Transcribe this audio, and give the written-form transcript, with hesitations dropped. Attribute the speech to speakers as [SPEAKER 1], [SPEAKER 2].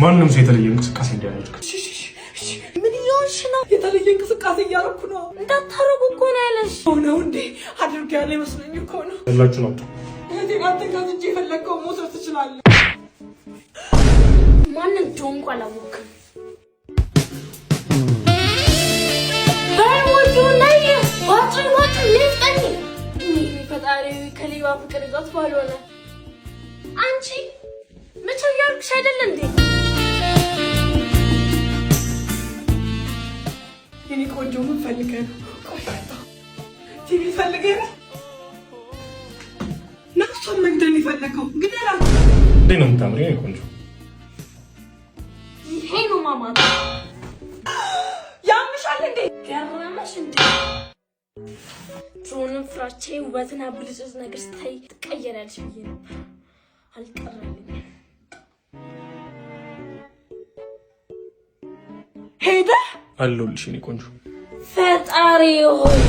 [SPEAKER 1] ማንንም ሰው የተለየ እንቅስቃሴ እንዲያደርግ
[SPEAKER 2] ምን ይሆንሽ ነው? የተለየ እንቅስቃሴ እያደረኩ ነው። እንዳታረጉ እኮ ነው ያለሽ። ነው እንዴ? አድርግ ያለ ይመስለኝ እኮ ነው።
[SPEAKER 1] ያላችሁ ነው።
[SPEAKER 2] እኔ አንተ ጋዝጄ የፈለከው መውሰድ ትችላለህ። ማንን ጆንኳ አላወቅም። ባይሞቱ ላይ ዋጭ ለጠኝ ፈጣሪ ከሌባ ፍቅር ይዟት ባልሆነ አንቺ መቼ ያልኩሽ አይደል እንዴ? እኔ ቆንጆ ምን ፈልገህ ነው? ቲቪ ፈልገህ ነው? ነፍሷን መግደል ይፈልገው ግደላት።
[SPEAKER 1] እንዴ ነው የምታምሪው? እኔ ቆንጆ
[SPEAKER 2] ይሄ ነው ማማ። ያምሻል እንዴ? ገረመሽ እንዴ? ድሮንም ፍራቼ ውበትና ብልጭት ነገር ስታይ ትቀየራለሽ ብዬ ነበር። አልቀረልኝም። ሄደ
[SPEAKER 1] አለሁልሽ እኔ ቆንጆ።
[SPEAKER 2] ፈጣሪ ሆይ